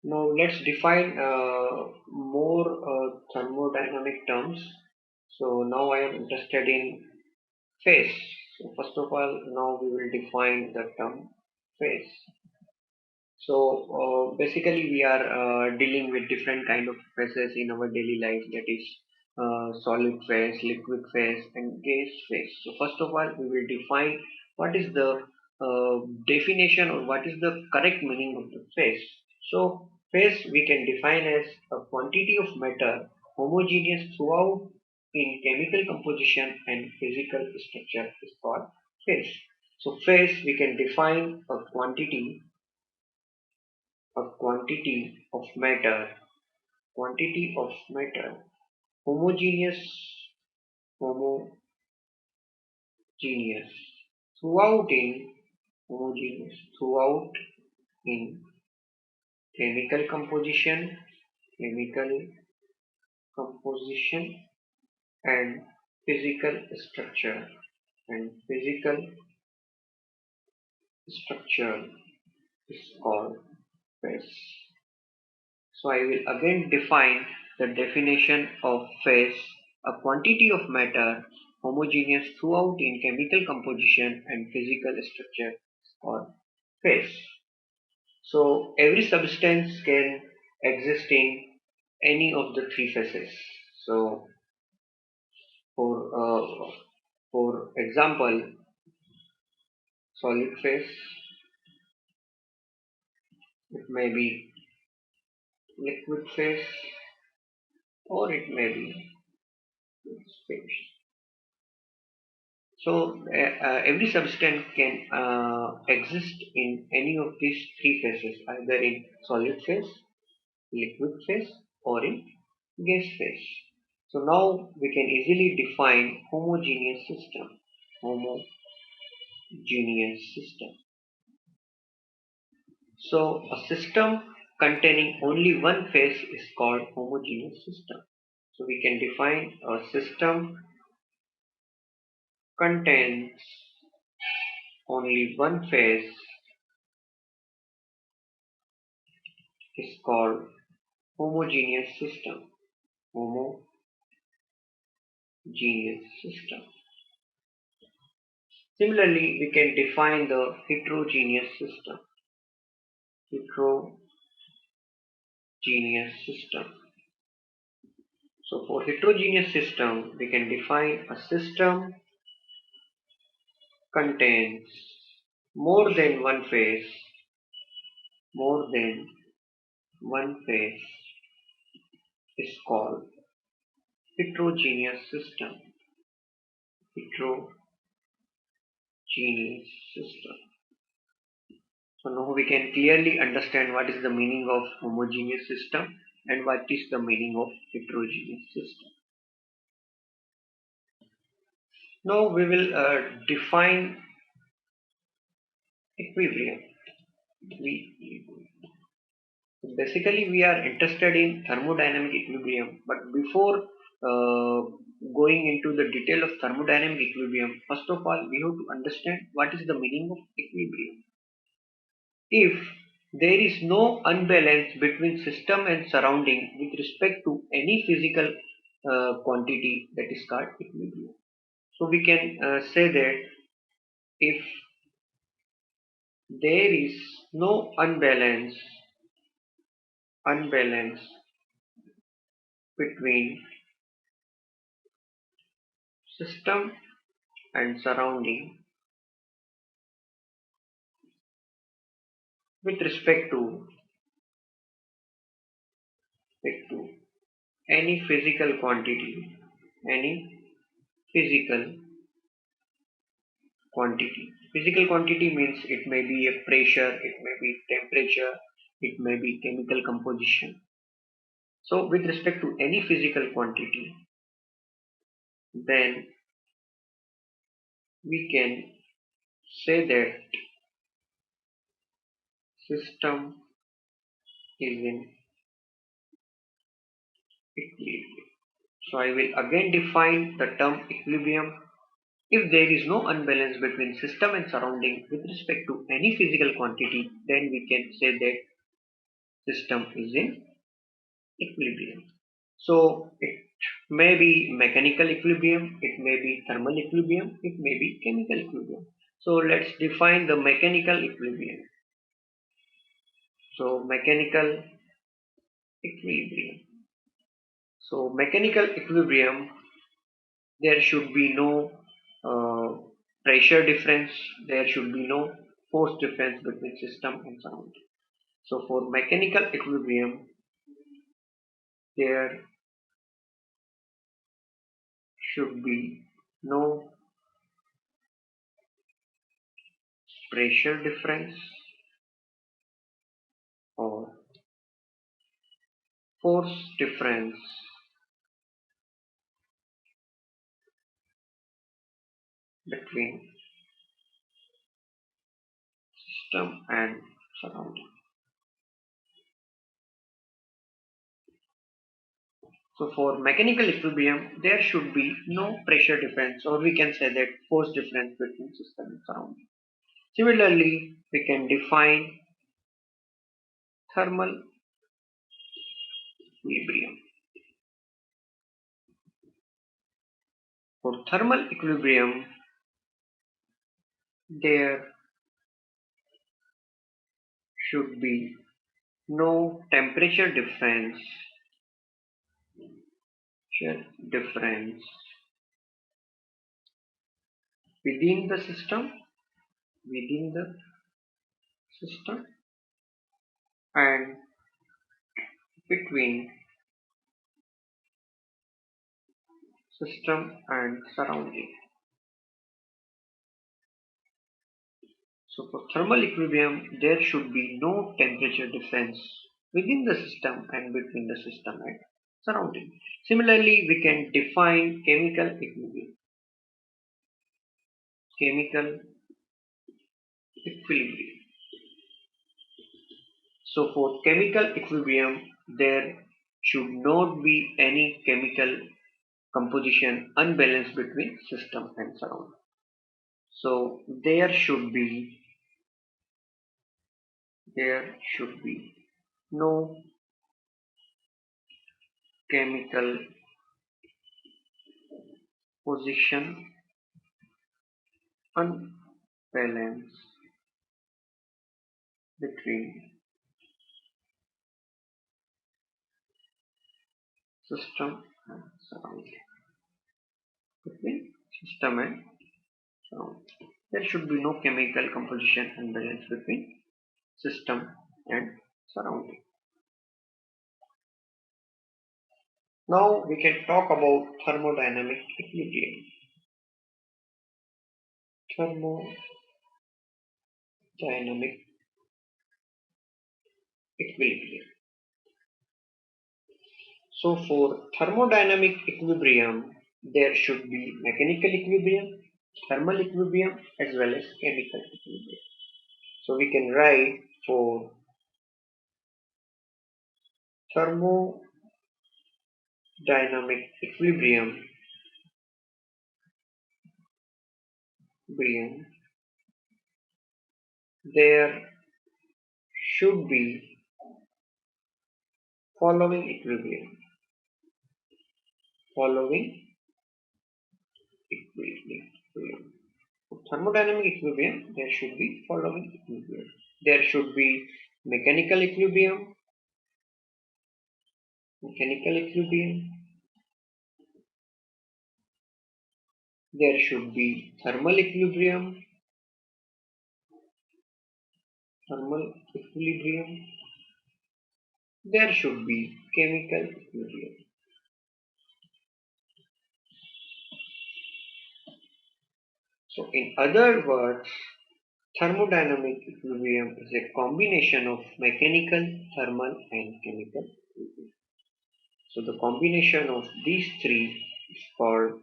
Now let's define more thermodynamic terms. So now I am interested in phase. So first of all, now we will define the term phase. So basically, we are dealing with different kind of phases in our daily life. That is solid phase, liquid phase, and gas phase. So first of all, we will define what is the definition or what is the correct meaning of the phase. So phase we can define as a quantity of matter homogeneous throughout in chemical composition and physical structure is called phase. So phase we can define a quantity of matter homogeneous homogeneous throughout in throughout in chemical chemical composition and physical structure and physical structure is called phase. So I will again define the definition of phase: a quantity of matter homogeneous throughout in chemical composition and physical structure or phase. So every substance can exist in any of the three phases. So for for example, solid phase, it may be liquid phase, or it may be phase. So every substance can exist in any of these three phases, either in solid phase, liquid phase, or in gas phase. So now we can easily define homogeneous system. Homogeneous system. So a system containing only one phase is called homogeneous system. So we can define a system contains only one phase is called homogeneous system. Homogeneous system. Similarly, we can define the heterogeneous system. Heterogeneous system. So for heterogeneous system, we can define a system contains more than one phase, more than one phase is called heterogeneous system. Heterogeneous system. So now we can clearly understand what is the meaning of homogeneous system and what is the meaning of heterogeneous system. Now we will define equilibrium. We basically we are interested in thermodynamic equilibrium, but before going into the detail of thermodynamic equilibrium, first of all we have to understand what is the meaning of equilibrium. If there is no unbalance between system and surrounding with respect to any physical quantity, that is called equilibrium. So we can say that if there is no unbalance between system and surrounding with respect to any any physical quantity. Physical quantity means it may be a pressure, it may be temperature, it may be chemical composition. So with respect to any physical quantity, then we can say that system is in equilibrium. So I will again define the term equilibrium. If there is no unbalance between system and surrounding with respect to any physical quantity, then we can say that system is in equilibrium. So it may be mechanical equilibrium, it may be thermal equilibrium, it may be chemical equilibrium. So let's define the mechanical equilibrium. So mechanical equilibrium. So mechanical equilibrium, there should be no pressure difference, there should be no force difference between system and surrounding. So for mechanical equilibrium, there should be no pressure difference or force difference between system and surrounding. So for mechanical equilibrium, there should be no pressure difference, or we can say that force difference between system and surrounding. Similarly, we can define thermal equilibrium. For thermal equilibrium, there should be no difference within the system, within the system and between system and surrounding. So for thermal equilibrium, there should be no temperature difference within the system and between the system and surrounding. Similarly, we can define chemical equilibrium. Chemical equilibrium. So for chemical equilibrium, there should not be any chemical composition unbalanced between system and surrounding. So there should be no chemical position unbalanced between system and surrounding. Between system and surrounding. There should be no chemical composition unbalanced between system and surrounding. Now we can talk about thermodynamic equilibrium. Thermodynamic equilibrium. So for thermodynamic equilibrium, there should be mechanical equilibrium, thermal equilibrium as well as chemical equilibrium. So we can write for thermodynamic equilibrium, there should be following equilibrium. For thermodynamic equilibrium, there should be following equilibrium. There should be mechanical equilibrium, there should be thermal equilibrium, there should be chemical equilibrium. So in other words, thermodynamic equilibrium is a combination of mechanical, thermal and chemical equilibrium. So the combination of these three is called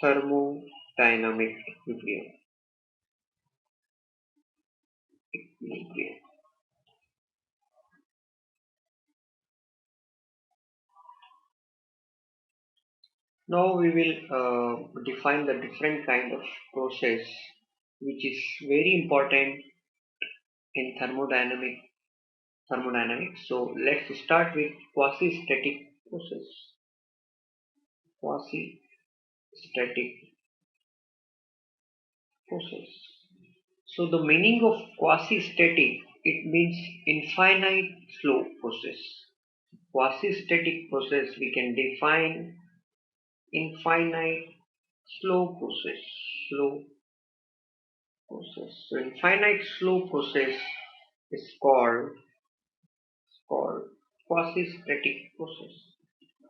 thermodynamic equilibrium. Now we will define the different kind of process which is very important in thermodynamic thermodynamics. So let's start with quasi-static process. Quasi-static process. So the meaning of quasi-static, it means infinite slow process. Quasi-static process we can define infinite slow process. Slow process. So infinite slow process is called quasi-static process.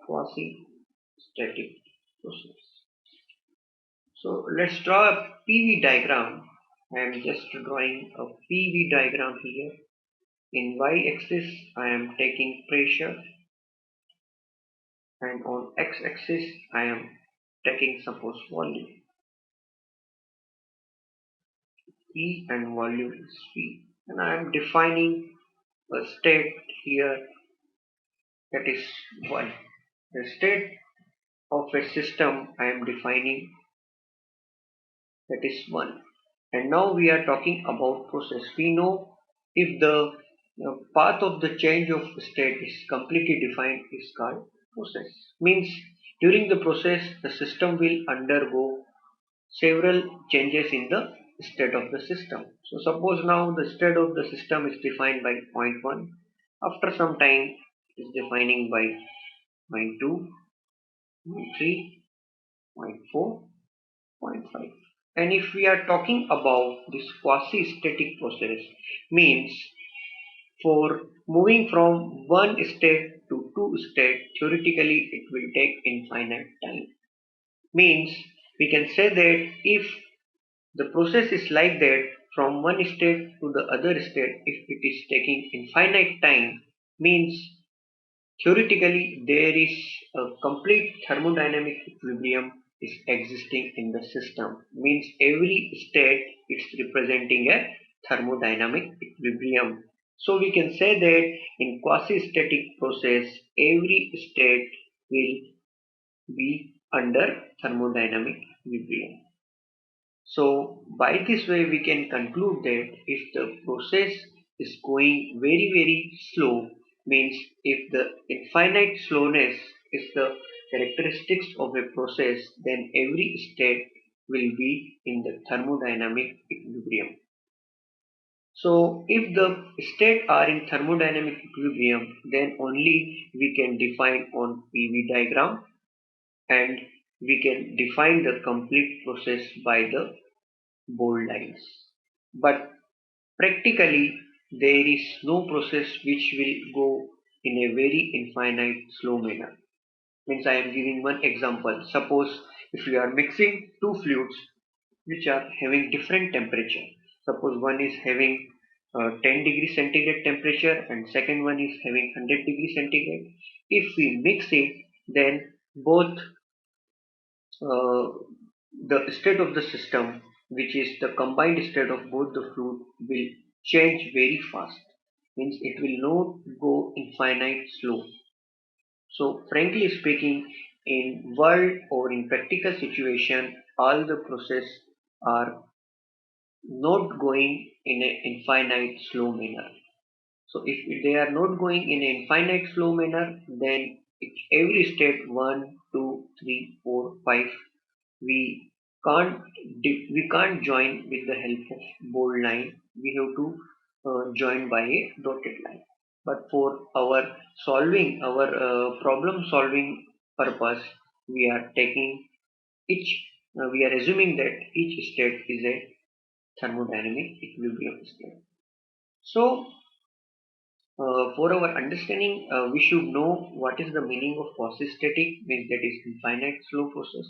Quasi-static process. So let's draw a PV diagram. I am just drawing a PV diagram here. In y-axis I am taking pressure, and on x-axis I am taking suppose volume. E and volume is V, and I am defining a state here, that is 1. The state of a system I am defining, that is 1. And now we are talking about process. We know if the path of the change of state is completely defined, is called process. Means during the process the system will undergo several changes in the state of the system. So suppose now the state of the system is defined by point 1. After some time is defining by point 2, point 3, point 4, point 5. And if we are talking about this quasi-static process, means for moving from one state to two state, theoretically it will take infinite time. Means we can say that if the process is like that, from one state to the other state, if it is taking infinite time, means theoretically there is a complete thermodynamic equilibrium is existing in the system. Means every state is representing a thermodynamic equilibrium. So we can say that in quasi-static process, every state will be under thermodynamic equilibrium. So by this way we can conclude that if the process is going very slow, means if the infinite slowness is the characteristics of a process, then every state will be in the thermodynamic equilibrium. So if the states are in thermodynamic equilibrium, then only we can define on PV diagram, and we can define the complete process by the bold lines. But practically there is no process which will go in a very infinite slow manner. Means I am giving one example. Suppose if you are mixing two fluids which are having different temperature. Suppose one is having 10 degree centigrade temperature and second one is having 100 degree centigrade. If we mix it, then both uh, the state of the system, which is the combined state of both the fluid, will change very fast. Means it will not go infinite slow. So frankly speaking, in world or in practical situation, all the process are not going in an infinite slow manner. So if they are not going in an infinite slow manner, then every state 1, 2, 3, 4, 5, we can't we can't join with the help of bold line. We have to join by a dotted line. But for our solving our problem solving purpose, we are taking each we are assuming that each state is a thermodynamic equilibrium state. So for our understanding, we should know what is the meaning of quasi-static, means that is infinite slow process,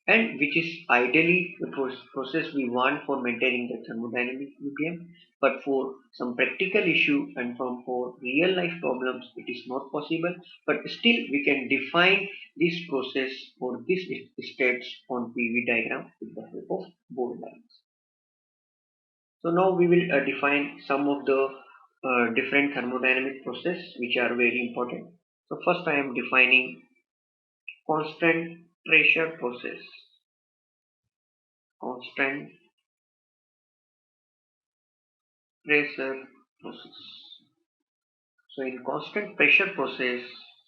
and which is ideally the process we want for maintaining the thermodynamic equilibrium. But for some practical issue and for real life problems, it is not possible. But still, we can define this process or these states on PV diagram with the help of bold lines. So now we will define some of the different thermodynamic process which are very important. So first I am defining constant pressure process. Constant pressure process. So in constant pressure process,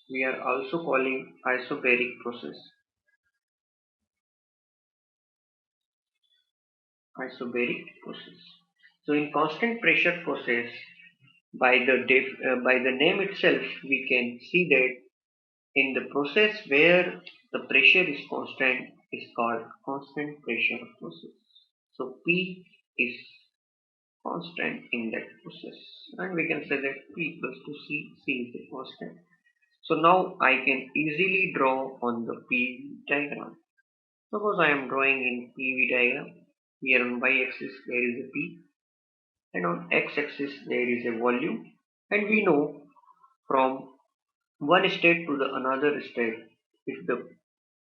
we are also calling isobaric process. Isobaric process. So in constant pressure process, by the name itself, we can see that in the process where the pressure is constant is called constant pressure process. So P is constant in that process, and we can say that P equals to C. C is the constant. So now I can easily draw on the PV diagram. Suppose I am drawing in PV diagram. Here on y-axis there is a P, and on x-axis there is a volume, and we know from one state to the another state, if the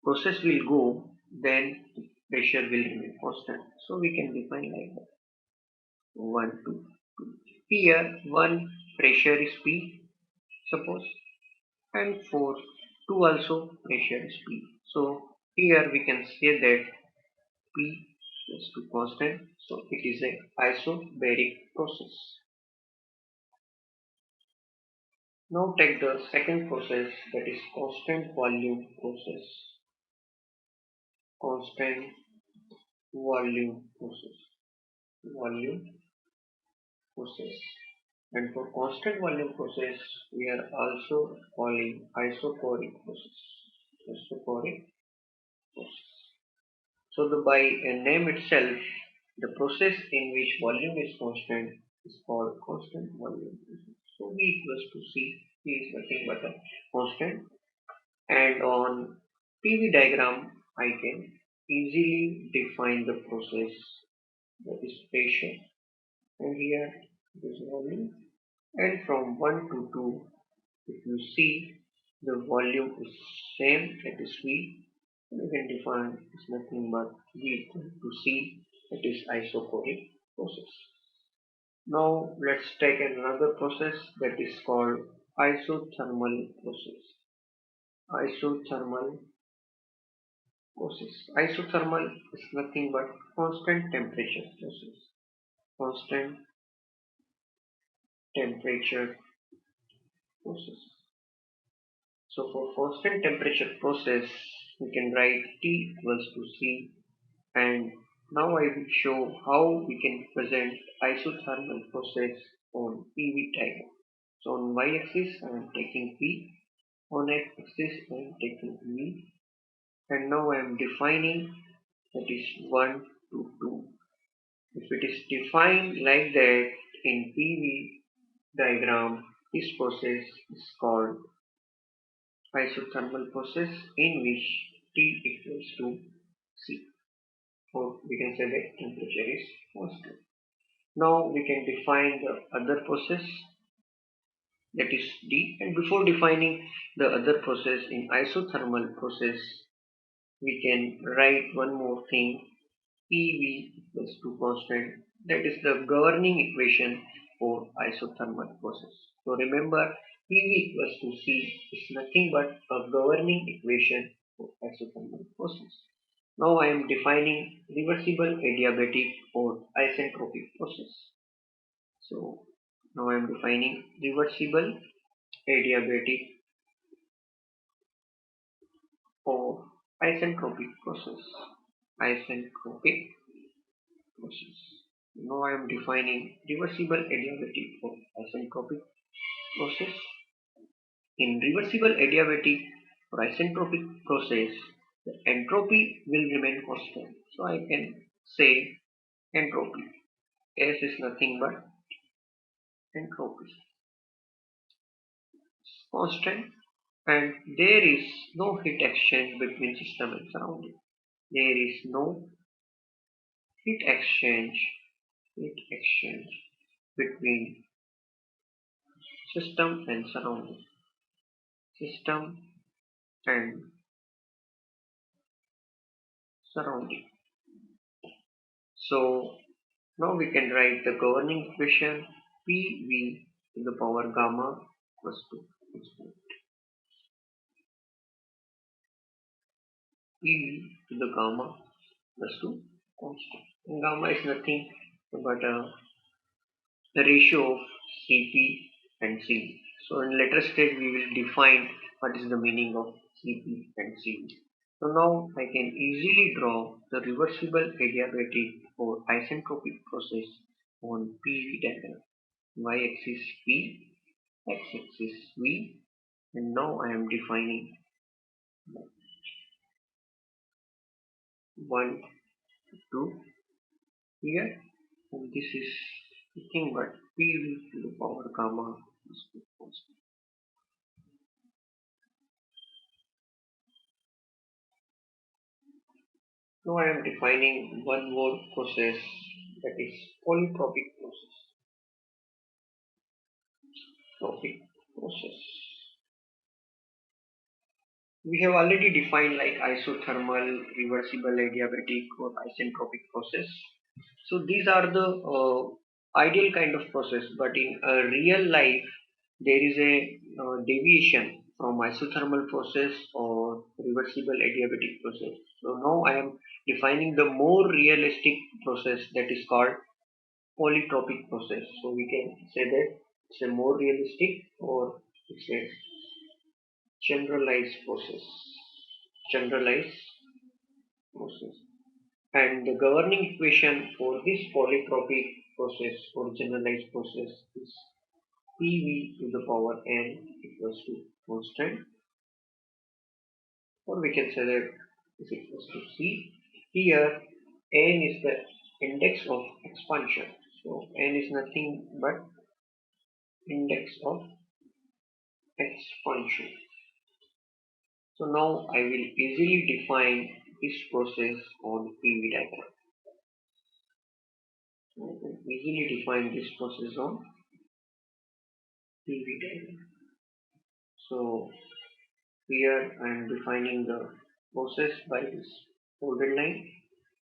process will go, then pressure will remain constant. So we can define like that. 1, 2, 2. Here, 1 pressure is P, suppose, and 4, 2 also pressure is P. So here we can say that P is to constant. So it is a isobaric process. Now take the second process, that is constant volume process. Constant volume process. Volume process. And for constant volume process, we are also calling isochoric process. Isochoric process. So by name itself, the process in which volume is constant is called constant volume process. So V equals to C. V is nothing but a constant. And on PV diagram, I can easily define the process, that is pressure, and here it is volume. And from 1 to 2, if you see, the volume is same, that is V. We can define is nothing but V equal to C, that is isochoric process. Now let's take another process, that is called isothermal process. Isothermal process. Isothermal is nothing but constant temperature process. Constant temperature process. So for constant temperature process, we can write T equals to C, and now I will show how we can present isothermal process on PV diagram. So on y-axis I am taking P, on x-axis I am taking V, and now I am defining, that is 1 to 2. If it is defined like that in PV diagram, this process is called isothermal process in which T equals to C, or we can say that temperature is constant. Now we can define the other process, that is D, and before defining the other process in isothermal process, we can write one more thing, PV equals to constant, that is the governing equation for isothermal process. So remember, PV equals to C is nothing but a governing equation for isothermal process. Now I am defining reversible adiabatic or isentropic process. So now I am defining reversible adiabatic or isentropic process. Isentropic process. Now I am defining reversible adiabatic or isentropic process. In reversible adiabatic or isentropic process, the entropy will remain constant. So I can say entropy. S is nothing but entropy. Constant, and there is no heat exchange between system and surrounding. There is no heat exchange between system and surrounding. System and surrounding. So now we can write the governing equation PV to the power gamma plus 2 constant. PV to the gamma plus 2 constant. And gamma is nothing but the ratio of Cp and Cv. So in later stage we will define what is the meaning of Cp and Cv. So now I can easily draw the reversible adiabatic or isentropic process on PV diagram. Y-axis P, x-axis V, and now I am defining 1, 2 here, and this is nothing but PV to the power gamma is equals to. Now I am defining one more process, that is polytropic process. Tropic process. We have already defined like isothermal, reversible adiabatic or isentropic process. So these are the ideal kind of process, but in real life there is a deviation from isothermal process or reversible adiabatic process. So now I am defining the more realistic process, that is called polytropic process. So we can say that it's a more realistic or it's a generalized process. Generalized process. And the governing equation for this polytropic process or generalized process is PV to the power n equals to constant, or we can say that is equals to C. Here n is the index of expansion. So n is nothing but index of expansion. So now I will easily define this process on PV diagram. I can easily define this process on PV diagram. So here I am defining the process by this ordered line.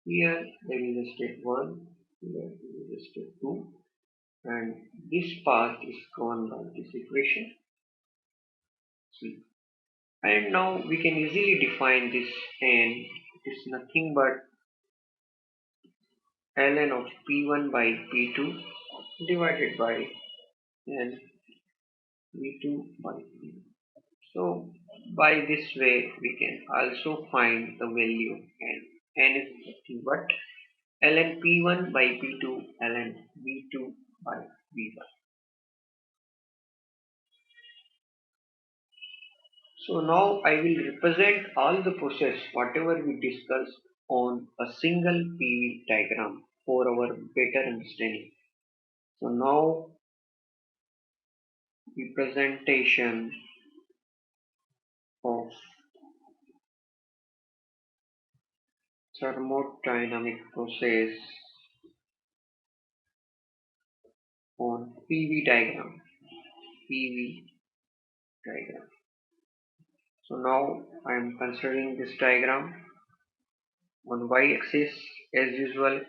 Here there is a state 1, here there is a state 2, and this path is gone by this equation C. And now we can easily define this n. It is nothing but ln of P1 by P2 divided by n V2 by P. So by this way we can also find the value n is nothing but ln P1 by P2 ln V2 by V1. So now I will represent all the process whatever we discussed on a single PV diagram for our better understanding. So now representation of thermodynamic process on PV diagram. PV diagram. So now I am considering this diagram. On y-axis, as usual,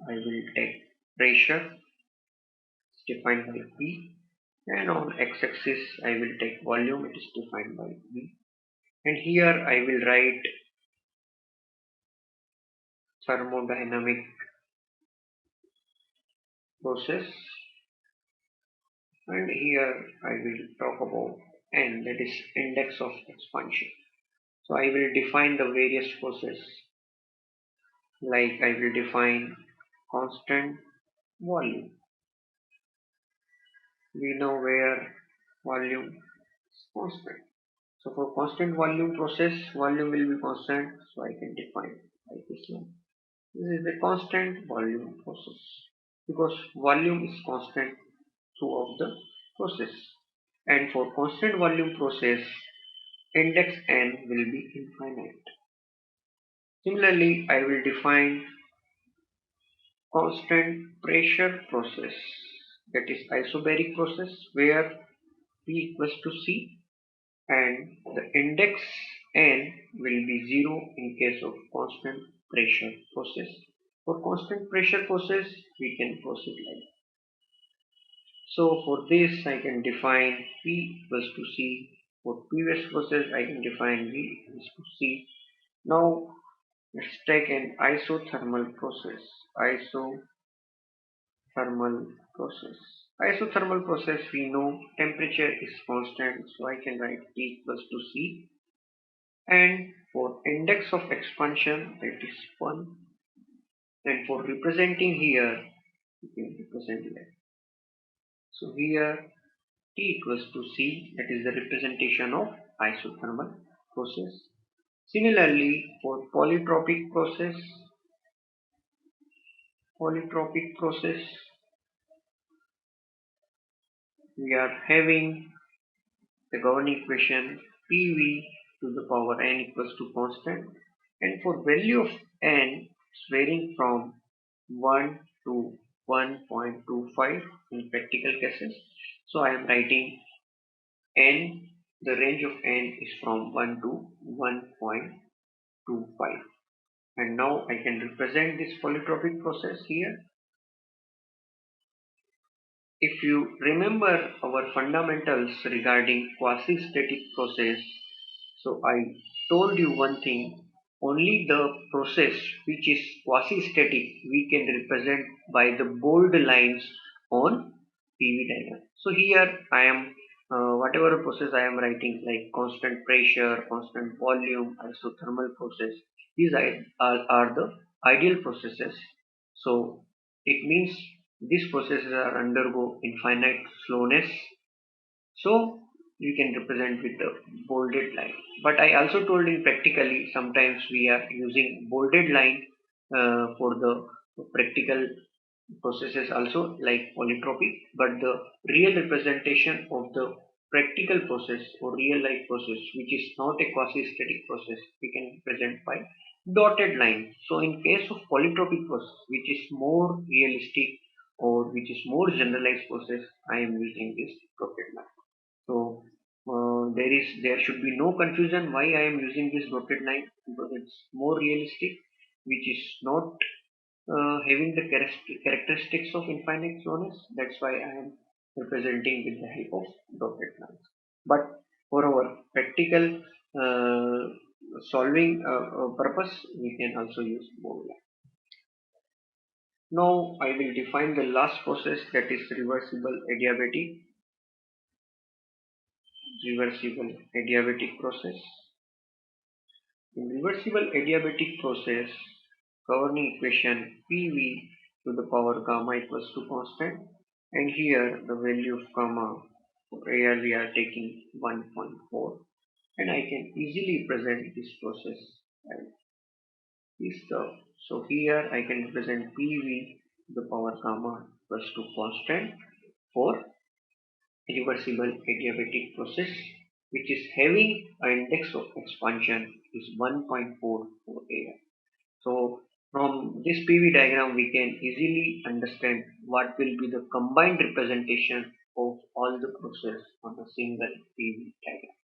I will take pressure, it's defined by P, and on x-axis I will take volume, it is defined by V. And here I will write thermodynamic process, and here I will talk about N, that is index of expansion. So I will define the various process, like I will define constant volume. We know where volume is constant. So for constant volume process, volume will be constant, so I can define like this one. This is the constant volume process because volume is constant throughout the process. And for constant volume process, index n will be infinite. Similarly, I will define constant pressure process, that is isobaric process, where P equals to C and the index n will be 0 in case of constant pressure process. For constant pressure process, we can proceed like. So for this, I can define P equals to C. For previous process, I can define V equals to C. Now let's take an isothermal process. Isothermal process. Isothermal process, we know temperature is constant, so I can write T equals to C. And for index of expansion, that is 1. And for representing here, you can represent like so here T equals to C, that is the representation of isothermal process. Similarly, for polytropic process, we are having the governing equation PV to the power n equals to constant, and for value of n it's varying from 1 to 1.25 in practical cases. So I am writing n, the range of n is from 1 to 1.25, and now I can represent this polytropic process here. If you remember our fundamentals regarding quasi-static process, so I told you one thing, only the process which is quasi-static we can represent by the bold lines on PV diagram. So here I am, whatever process I am writing like constant pressure, constant volume, isothermal process, these are the ideal processes. So it means these processes are undergo infinite slowness, so we can represent with the bolded line. But I also told in practically sometimes we are using bolded line for the practical processes also like polytropic, but the real representation of the practical process or real life process which is not a quasi-static process we can present by dotted line. So in case of polytropic process which is more realistic or which is more generalized process, I am using this dotted line. So there should be no confusion why I am using this dotted line, because it's more realistic, which is not having the characteristics of infinite slowness. That's why I am representing with the help of dotted lines. But for our practical solving purpose, we can also use bold line. Now I will define the last process, that is reversible adiabatic process. In reversible adiabatic process, governing equation PV to the power gamma equals to constant, and here the value of gamma, here we are taking 1.4, and I can easily present this process as this term. So here I can represent PV to the power gamma equals to constant for reversible adiabatic process, which is having an index of expansion is 1.4 for air. So from this PV diagram we can easily understand what will be the combined representation of all the process on a single PV diagram.